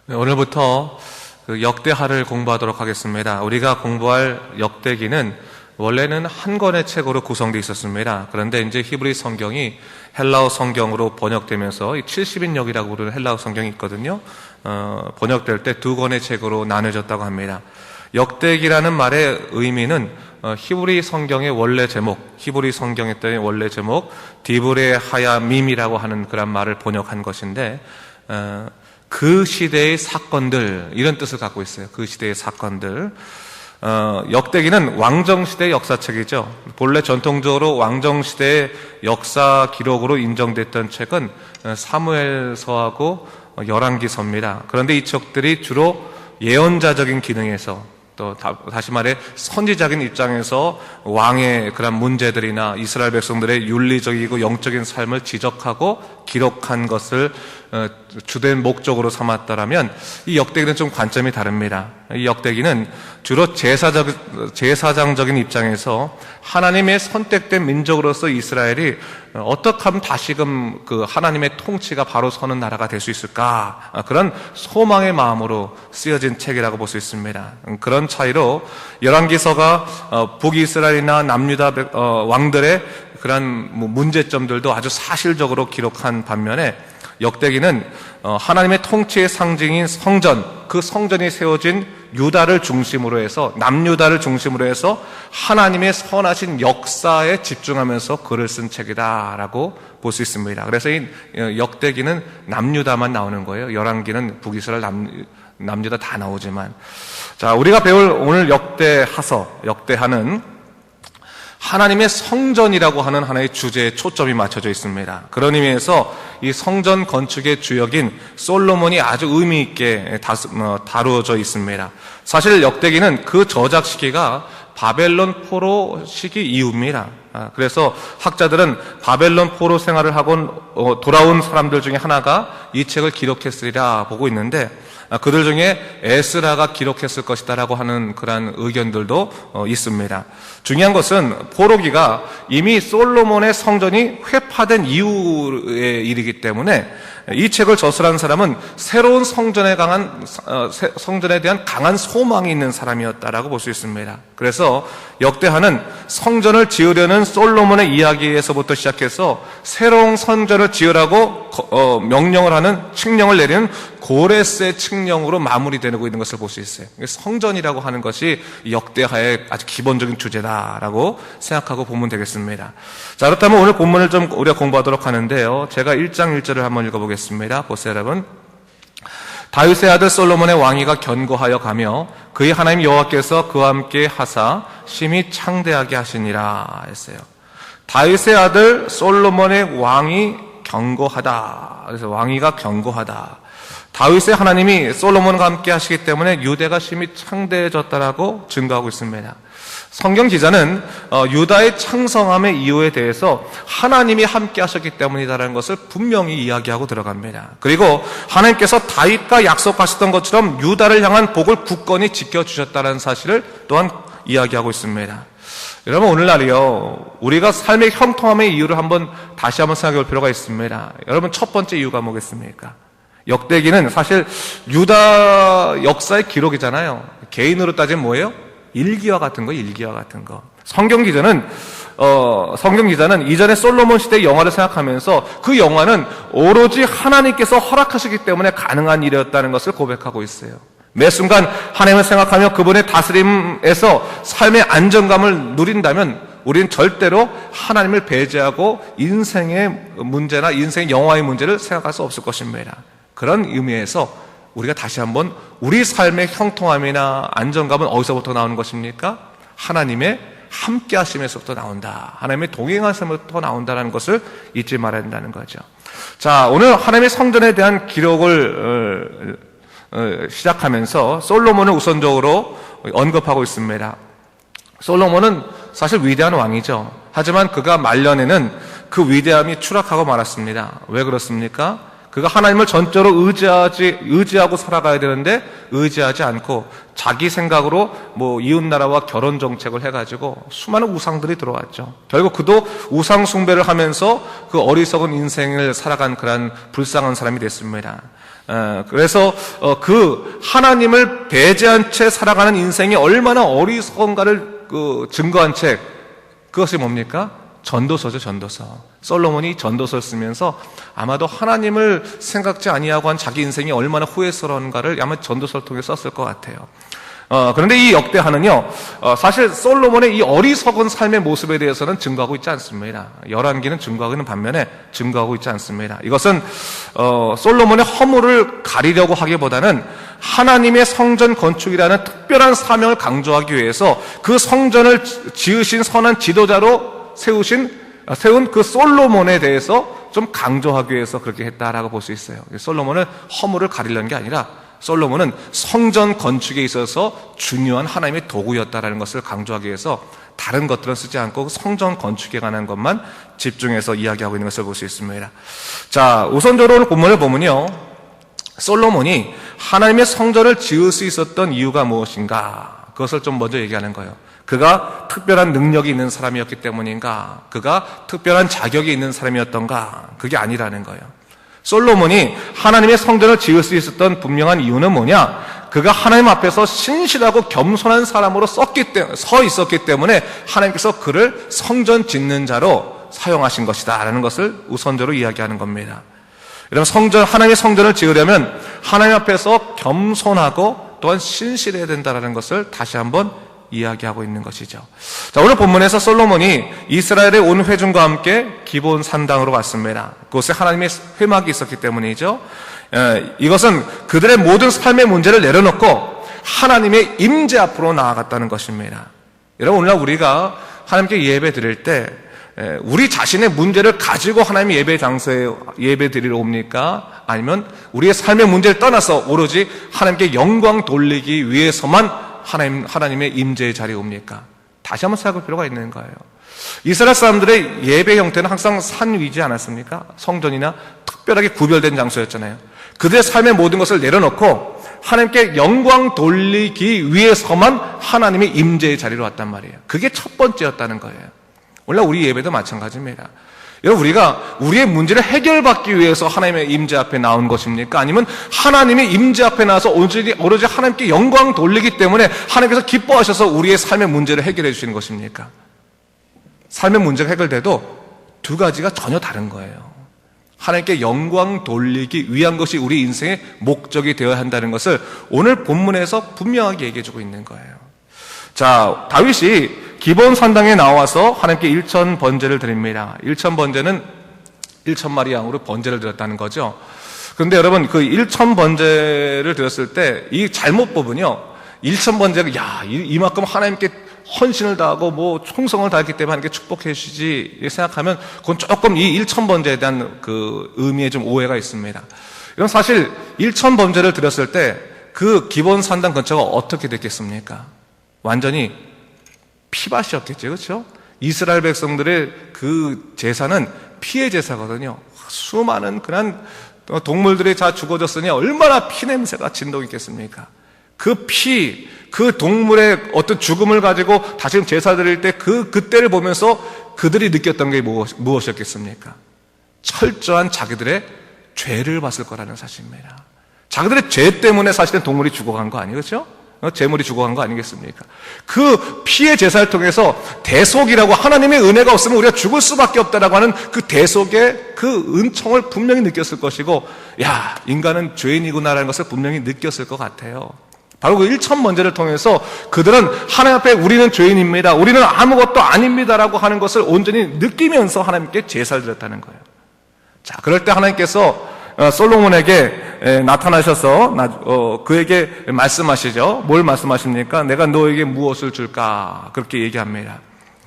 네, 오늘부터 역대하를 공부하도록 하겠습니다. 우리가 공부할 역대기는 원래는 한 권의 책으로 구성되어 있었습니다. 그런데 이제 히브리 성경이 헬라어 성경으로 번역되면서 70인역이라고 부르는 헬라어 성경이 있거든요. 번역될 때 두 권의 책으로 나눠졌다고 합니다. 역대기라는 말의 의미는 히브리 성경의 원래 제목, 히브리 성경의 원래 제목 디브레 하야밈이라고 하는 그런 말을 번역한 것인데, 그 시대의 사건들, 이런 뜻을 갖고 있어요. 그 시대의 사건들. 역대기는 왕정시대의 역사책이죠. 본래 전통적으로 왕정시대의 역사 기록으로 인정됐던 책은 사무엘서하고 열왕기서입니다. 그런데 이 책들이 주로 예언자적인 기능에서, 또 다시 말해 선지자적인 입장에서 왕의 그런 문제들이나 이스라엘 백성들의 윤리적이고 영적인 삶을 지적하고 기록한 것을 주된 목적으로 삼았다라면, 이 역대기는 좀 관점이 다릅니다. 이 역대기는 주로 제사장적인 입장에서 하나님의 선택된 민족으로서 이스라엘이 어떻게 하면 다시금 그 하나님의 통치가 바로 서는 나라가 될 수 있을까, 그런 소망의 마음으로 쓰여진 책이라고 볼 수 있습니다. 그런 차이로 열왕기서가 북이스라엘이나 남유다 왕들의 그런 문제점들도 아주 사실적으로 기록한 반면에, 역대기는 하나님의 통치의 상징인 성전, 그 성전이 세워진 유다를 중심으로 해서, 남유다를 중심으로 해서 하나님의 선하신 역사에 집중하면서 글을 쓴 책이다라고 볼 수 있습니다. 그래서 이 역대기는 남유다만 나오는 거예요. 열왕기는 북이스라엘, 남유다 다 나오지만, 자, 우리가 배울 오늘 역대하는 하나님의 성전이라고 하는 하나의 주제에 초점이 맞춰져 있습니다. 그런 의미에서 이 성전 건축의 주역인 솔로몬이 아주 의미 있게 다루어져 있습니다. 사실 역대기는 그 저작 시기가 바벨론 포로 시기 이후입니다. 그래서 학자들은 바벨론 포로 생활을 하고 돌아온 사람들 중에 하나가 이 책을 기록했으리라 보고 있는데, 그들 중에 에스라가 기록했을 것이다라고 하는 그런 의견들도 있습니다. 중요한 것은 포로기가 이미 솔로몬의 성전이 회파된 이후의 일이기 때문에 이 책을 저술한 사람은 새로운 성전에 대한 강한 소망이 있는 사람이었다라고 볼 수 있습니다. 그래서 역대하는 성전을 지으려는 솔로몬의 이야기에서부터 시작해서 새로운 성전을 지으라고 명령을 하는, 칙령을 내리는 고레스의 칙령으로 마무리되고 있는 것을 볼 수 있어요. 성전이라고 하는 것이 역대하의 아주 기본적인 주제다라고 생각하고 보면 되겠습니다. 자, 그렇다면 오늘 본문을 좀 우리가 공부하도록 하는데요, 제가 1장 1절을 한번 읽어보겠습니다. 보세요, 여러분. 다윗의 아들 솔로몬의 왕위가 견고하여 가며 그의 하나님 여호와께서 그와 함께 하사 심히 창대하게 하시니라 했어요. 다윗의 아들 솔로몬의 왕이 견고하다. 그래서 왕위가 견고하다. 다윗의 하나님이 솔로몬과 함께 하시기 때문에 유대가 심히 창대해졌다라고 증거하고 있습니다. 성경 기자는 유다의 창성함의 이유에 대해서 하나님이 함께 하셨기 때문이다라는 것을 분명히 이야기하고 들어갑니다. 그리고 하나님께서 다윗과 약속하셨던 것처럼 유다를 향한 복을 굳건히 지켜주셨다는 사실을 또한 이야기하고 있습니다. 여러분, 오늘날이요, 우리가 삶의 형통함의 이유를 다시 한번 생각해 볼 필요가 있습니다. 여러분, 첫 번째 이유가 뭐겠습니까? 역대기는 사실 유다 역사의 기록이잖아요. 개인으로 따지면 뭐예요? 일기와 같은 거, 일기와 같은 거. 성경 기자는 이전에 솔로몬 시대의 영화를 생각하면서 그 영화는 오로지 하나님께서 허락하시기 때문에 가능한 일이었다는 것을 고백하고 있어요. 매 순간 하나님을 생각하며 그분의 다스림에서 삶의 안정감을 누린다면 우리는 절대로 하나님을 배제하고 인생의 문제나 인생의 영화의 문제를 생각할 수 없을 것입니다. 그런 의미에서 우리가 다시 한번 우리 삶의 형통함이나 안정감은 어디서부터 나오는 것입니까? 하나님의 함께 하심에서부터 나온다. 하나님의 동행하심에서부터 나온다는 것을 잊지 말아야 된다는 거죠. 자, 오늘 하나님의 성전에 대한 기록을 시작하면서 솔로몬을 우선적으로 언급하고 있습니다. 솔로몬은 사실 위대한 왕이죠. 하지만 그가 말년에는 그 위대함이 추락하고 말았습니다. 왜 그렇습니까? 그가 하나님을 전적으로 의지하고 살아가야 되는데 의지하지 않고 자기 생각으로 이웃나라와 결혼 정책을 해가지고 수많은 우상들이 들어왔죠. 결국 그도 우상 숭배를 하면서 그 어리석은 인생을 살아간 그런 불쌍한 사람이 됐습니다. 그래서 그 하나님을 배제한 채 살아가는 인생이 얼마나 어리석은가를 증거한 책, 그것이 뭡니까? 전도서죠, 전도서. 솔로몬이 전도서를 쓰면서 아마도 하나님을 생각지 아니하고 한 자기 인생이 얼마나 후회스러운가를 아마 전도서를 통해 썼을 것 같아요. 그런데 이 역대하는요, 사실 솔로몬의 이 어리석은 삶의 모습에 대해서는 증거하고 있지 않습니다. 열왕기는 증거하고 있는 반면에 증거하고 있지 않습니다. 이것은 솔로몬의 허물을 가리려고 하기보다는 하나님의 성전 건축이라는 특별한 사명을 강조하기 위해서 그 성전을 지으신 선한 지도자로 세운 그 솔로몬에 대해서 좀 강조하기 위해서 그렇게 했다라고 볼 수 있어요. 솔로몬은 허물을 가리려는 게 아니라 솔로몬은 성전 건축에 있어서 중요한 하나님의 도구였다라는 것을 강조하기 위해서 다른 것들은 쓰지 않고 성전 건축에 관한 것만 집중해서 이야기하고 있는 것을 볼 수 있습니다. 자, 우선적으로 오늘 본문을 보면요, 솔로몬이 하나님의 성전을 지을 수 있었던 이유가 무엇인가, 그것을 좀 먼저 얘기하는 거예요. 그가 특별한 능력이 있는 사람이었기 때문인가, 그가 특별한 자격이 있는 사람이었던가, 그게 아니라는 거예요. 솔로몬이 하나님의 성전을 지을 수 있었던 분명한 이유는 뭐냐? 그가 하나님 앞에서 신실하고 겸손한 사람으로 서 있었기 때문에 하나님께서 그를 성전 짓는 자로 사용하신 것이다 라는 것을 우선적으로 이야기하는 겁니다. 여러분, 하나님의 성전을 지으려면 하나님 앞에서 겸손하고 또한 신실해야 된다는 것을 다시 한번 이야기하고 있는 것이죠. 자, 오늘 본문에서 솔로몬이 이스라엘의 온 회중과 함께 기브온 산당으로 갔습니다. 그곳에 하나님의 회막이 있었기 때문이죠. 이것은 그들의 모든 삶의 문제를 내려놓고 하나님의 임재 앞으로 나아갔다는 것입니다. 여러분, 오늘날 우리가 하나님께 예배 드릴 때 우리 자신의 문제를 가지고 하나님의 예배 장소에 예배 드리러 옵니까? 아니면 우리의 삶의 문제를 떠나서 오로지 하나님께 영광 돌리기 위해서만 하나님의 임재의 자리에 옵니까? 다시 한번 생각할 필요가 있는 거예요. 이스라엘 사람들의 예배 형태는 항상 산 위지 않았습니까? 성전이나 특별하게 구별된 장소였잖아요. 그들의 삶의 모든 것을 내려놓고 하나님께 영광 돌리기 위해서만 하나님의 임재의 자리로 왔단 말이에요. 그게 첫 번째였다는 거예요. 원래 우리 예배도 마찬가지입니다. 여러분, 우리가 우리의 문제를 해결받기 위해서 하나님의 임재 앞에 나온 것입니까? 아니면 하나님의 임재 앞에 나와서 오로지 하나님께 영광 돌리기 때문에 하나님께서 기뻐하셔서 우리의 삶의 문제를 해결해 주시는 것입니까? 삶의 문제가 해결돼도 두 가지가 전혀 다른 거예요. 하나님께 영광 돌리기 위한 것이 우리 인생의 목적이 되어야 한다는 것을 오늘 본문에서 분명하게 얘기해 주고 있는 거예요. 자, 다윗이 기브온 산당에 나와서 하나님께 1천 번제를 드립니다. 1천 번제는 1천 마리 양으로 번제를 드렸다는 거죠. 그런데 여러분, 그 1천 번제를 드렸을 때 이 잘못 부분요, 1천 번제가 이만큼 하나님께 헌신을 다하고 뭐 충성을 다했기 때문에 하나님께 축복해 주시지 생각하면 그건 조금 이 1천 번제에 대한 그 의미에 좀 오해가 있습니다. 이건 사실 1천 번제를 드렸을 때 그 기브온 산당 근처가 어떻게 됐겠습니까? 완전히 피밭이었겠죠, 그렇죠? 이스라엘 백성들의 그 제사는 피의 제사거든요. 수많은 그런 동물들이 다 죽어졌으니 얼마나 피 냄새가 진동있겠습니까? 그 피, 그 동물의 어떤 죽음을 가지고 다시 제사 드릴 때 그때를 보면서 그들이 느꼈던 게 무엇이었겠습니까? 철저한 자기들의 죄를 봤을 거라는 사실입니다. 자기들의 죄 때문에 사실은 동물이 죽어간 거 아니에요, 그렇죠? 재물이 죽어간 거 아니겠습니까? 그 피의 제사를 통해서 대속이라고, 하나님의 은혜가 없으면 우리가 죽을 수밖에 없다라고 하는 그 대속의 그 은총을 분명히 느꼈을 것이고, 야, 인간은 죄인이구나라는 것을 분명히 느꼈을 것 같아요. 바로 그 1천 번제를 통해서 그들은 하나님 앞에 우리는 죄인입니다, 우리는 아무것도 아닙니다라고 하는 것을 온전히 느끼면서 하나님께 제사를 드렸다는 거예요. 자, 그럴 때 하나님께서 솔로몬에게 나타나셔서 그에게 말씀하시죠. 뭘 말씀하십니까? 내가 너에게 무엇을 줄까? 그렇게 얘기합니다.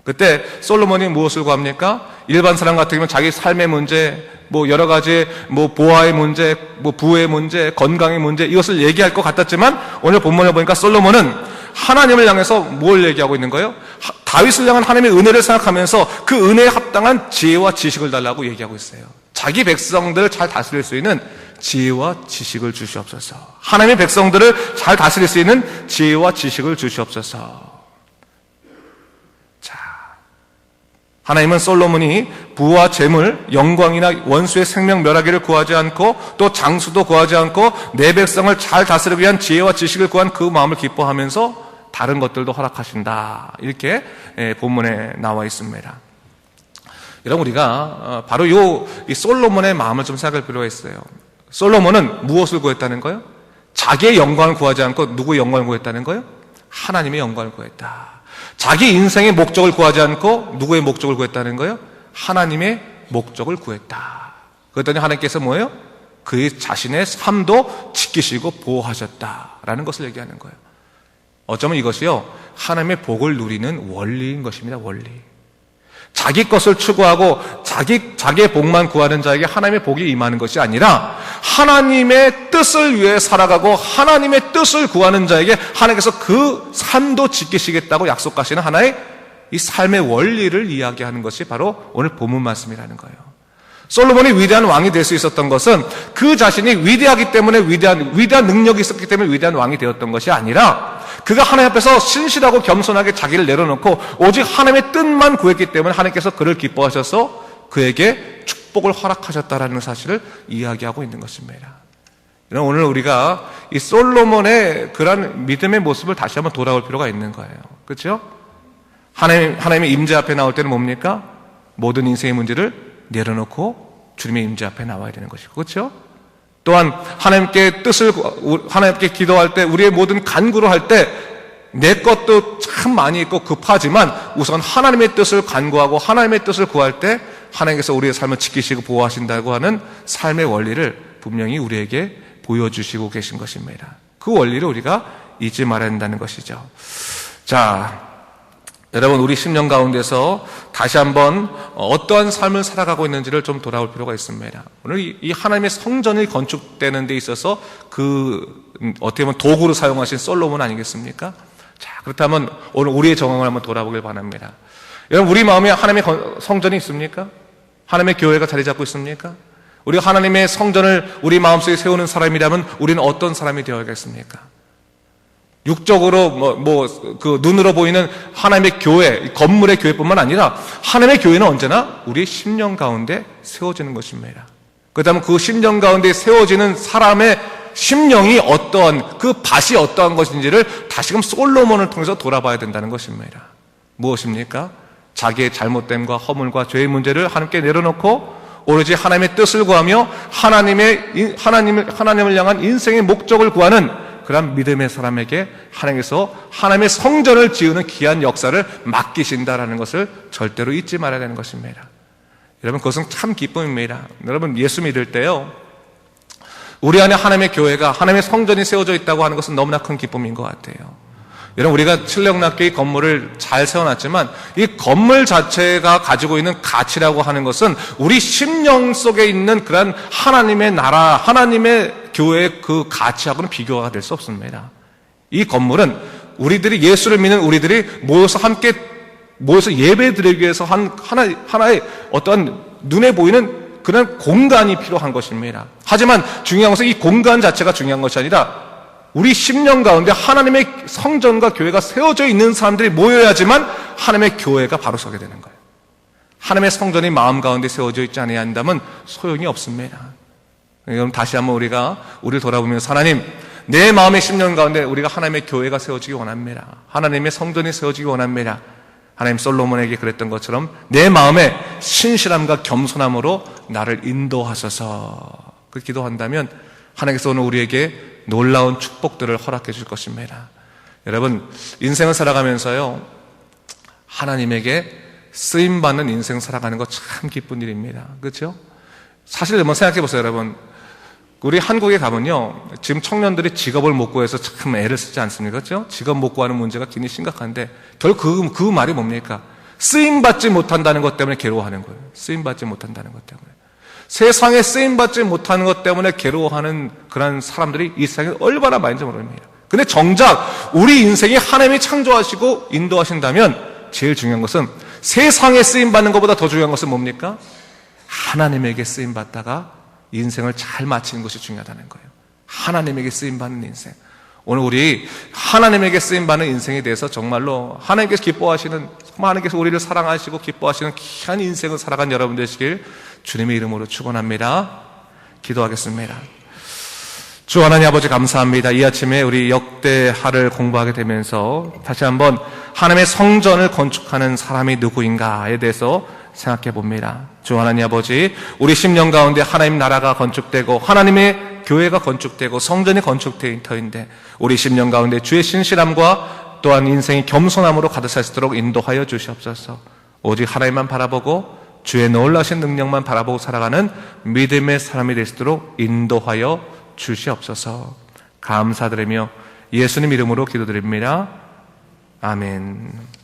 그때 솔로몬이 무엇을 구합니까? 일반 사람 같으면 자기 삶의 문제, 뭐 여러 가지 뭐 보아의 문제, 뭐 부의 문제, 건강의 문제, 이것을 얘기할 것 같았지만 오늘 본문에 보니까 솔로몬은 하나님을 향해서 뭘 얘기하고 있는 거예요? 다윗을 향한 하나님의 은혜를 생각하면서 그 은혜에 합당한 지혜와 지식을 달라고 얘기하고 있어요. 자기 백성들을 잘 다스릴 수 있는 지혜와 지식을 주시옵소서. 하나님의 백성들을 잘 다스릴 수 있는 지혜와 지식을 주시옵소서. 자, 하나님은 솔로몬이 부와 재물, 영광이나 원수의 생명 멸하기를 구하지 않고 또 장수도 구하지 않고 내 백성을 잘 다스리기 위한 지혜와 지식을 구한 그 마음을 기뻐하면서 다른 것들도 허락하신다. 이렇게 본문에 나와 있습니다. 여러분, 우리가 바로 이 솔로몬의 마음을 좀 생각할 필요가 있어요. 솔로몬은 무엇을 구했다는 거예요? 자기의 영광을 구하지 않고 누구의 영광을 구했다는 거예요? 하나님의 영광을 구했다. 자기 인생의 목적을 구하지 않고 누구의 목적을 구했다는 거예요? 하나님의 목적을 구했다. 그랬더니 하나님께서 뭐예요? 그의 자신의 삶도 지키시고 보호하셨다라는 것을 얘기하는 거예요. 어쩌면 이것이요, 하나님의 복을 누리는 원리인 것입니다. 원리. 자기 것을 추구하고 자기의 복만 구하는 자에게 하나님의 복이 임하는 것이 아니라 하나님의 뜻을 위해 살아가고 하나님의 뜻을 구하는 자에게 하나님께서 그 삶도 지키시겠다고 약속하시는 하나의 이 삶의 원리를 이야기하는 것이 바로 오늘 본문 말씀이라는 거예요. 솔로몬이 위대한 왕이 될 수 있었던 것은 그 자신이 위대하기 때문에 위대한 능력이 있었기 때문에 위대한 왕이 되었던 것이 아니라 그가 하나님 앞에서 신실하고 겸손하게 자기를 내려놓고 오직 하나님의 뜻만 구했기 때문에 하나님께서 그를 기뻐하셔서 그에게 축복을 허락하셨다라는 사실을 이야기하고 있는 것입니다. 오늘 우리가 이 솔로몬의 그런 믿음의 모습을 다시 한번 돌아올 필요가 있는 거예요. 그렇죠? 하나님의 임재 앞에 나올 때는 뭡니까? 모든 인생의 문제를 내려놓고 주님의 임재 앞에 나와야 되는 것이고, 그렇죠? 또한 하나님께 기도할 때, 우리의 모든 간구를 할 때 내 것도 참 많이 있고 급하지만 우선 하나님의 뜻을 간구하고 하나님의 뜻을 구할 때 하나님께서 우리의 삶을 지키시고 보호하신다고 하는 삶의 원리를 분명히 우리에게 보여주시고 계신 것입니다. 그 원리를 우리가 잊지 말아야 한다는 것이죠. 자, 여러분, 우리 10년 가운데서 다시 한번 어떠한 삶을 살아가고 있는지를 좀 돌아올 필요가 있습니다. 오늘 이 하나님의 성전이 건축되는 데 있어서 어떻게 보면 도구로 사용하신 솔로몬 아니겠습니까? 자, 그렇다면 오늘 우리의 정황을 한번 돌아보길 바랍니다. 여러분, 우리 마음에 하나님의 성전이 있습니까? 하나님의 교회가 자리 잡고 있습니까? 우리가 하나님의 성전을 우리 마음속에 세우는 사람이라면 우리는 어떤 사람이 되어야겠습니까? 육적으로 그 눈으로 보이는 하나님의 교회, 건물의 교회뿐만 아니라 하나님의 교회는 언제나 우리의 심령 가운데 세워지는 것입니다. 그렇다면 그 심령 가운데 세워지는 사람의 심령이 어떠한, 그 밭이 어떠한 것인지를 다시금 솔로몬을 통해서 돌아봐야 된다는 것입니다. 무엇입니까? 자기의 잘못됨과 허물과 죄의 문제를 하나님께 내려놓고 오로지 하나님의 뜻을 구하며 하나님을 향한 인생의 목적을 구하는 그런 믿음의 사람에게 하나님께서 하나님의 성전을 지으는 귀한 역사를 맡기신다라는 것을 절대로 잊지 말아야 되는 것입니다. 여러분, 그것은 참 기쁨입니다. 여러분, 예수 믿을 때요, 우리 안에 하나님의 교회가, 하나님의 성전이 세워져 있다고 하는 것은 너무나 큰 기쁨인 것 같아요. 여러분, 우리가 칠령락교의 건물을 잘 세워놨지만 이 건물 자체가 가지고 있는 가치라고 하는 것은 우리 심령 속에 있는 그런 하나님의 나라, 하나님의 교회의 그 가치하고는 비교가 될 수 없습니다. 이 건물은 우리들이, 예수를 믿는 우리들이 모여서 예배 드리기 위해서 하나의 어떤 눈에 보이는 그런 공간이 필요한 것입니다. 하지만 중요한 것은 이 공간 자체가 중요한 것이 아니라 우리 심령 가운데 하나님의 성전과 교회가 세워져 있는 사람들이 모여야지만 하나님의 교회가 바로 서게 되는 거예요. 하나님의 성전이 마음 가운데 세워져 있지 않는다면 소용이 없습니다. 그럼 다시 한번 우리를 돌아보면서, 하나님, 내 마음의 심령 가운데 우리가 하나님의 교회가 세워지기 원합니다. 하나님의 성전이 세워지기 원합니다. 하나님, 솔로몬에게 그랬던 것처럼 내 마음에 신실함과 겸손함으로 나를 인도하소서. 그 기도한다면 하나님께서 오늘 우리에게 놀라운 축복들을 허락해 줄 것입니다. 여러분, 인생을 살아가면서요, 하나님에게 쓰임받는 인생 살아가는 거 참 기쁜 일입니다. 그렇죠? 사실 한번 생각해 보세요, 여러분. 우리 한국에 가면요, 지금 청년들이 직업을 못 구해서 참 애를 쓰지 않습니까? 그렇죠? 직업 못 구하는 문제가 굉장히 심각한데 결국 그 말이 뭡니까? 쓰임받지 못한다는 것 때문에 괴로워하는 거예요. 쓰임받지 못한다는 것 때문에. 세상에 쓰임받지 못하는 것 때문에 괴로워하는 그런 사람들이 이 세상에 얼마나 많은지 모릅니다. 근데 정작 우리 인생이 하나님이 창조하시고 인도하신다면 제일 중요한 것은, 세상에 쓰임받는 것보다 더 중요한 것은 뭡니까? 하나님에게 쓰임받다가 인생을 잘 마치는 것이 중요하다는 거예요. 하나님에게 쓰임받는 인생. 오늘 우리 하나님에게 쓰임받는 인생에 대해서 정말로 하나님께서 기뻐하시는 하나님께서 우리를 사랑하시고 기뻐하시는 귀한 인생을 살아간 여러분 되시길 주님의 이름으로 축원합니다. 기도하겠습니다. 주 하나님 아버지 감사합니다. 이 아침에 우리 역대하를 공부하게 되면서 다시 한번 하나님의 성전을 건축하는 사람이 누구인가에 대해서 생각해 봅니다. 주 하나님 아버지, 우리 10년 가운데 하나님 나라가 건축되고 하나님의 교회가 건축되고 성전이 건축되어 터인데 우리 10년 가운데 주의 신실함과 또한 인생의 겸손함으로 가득 차 있도록 인도하여 주시옵소서. 오직 하나님만 바라보고 주의 놀라신 능력만 바라보고 살아가는 믿음의 사람이 될 수 있도록 인도하여 주시옵소서. 감사드리며 예수님 이름으로 기도드립니다. 아멘.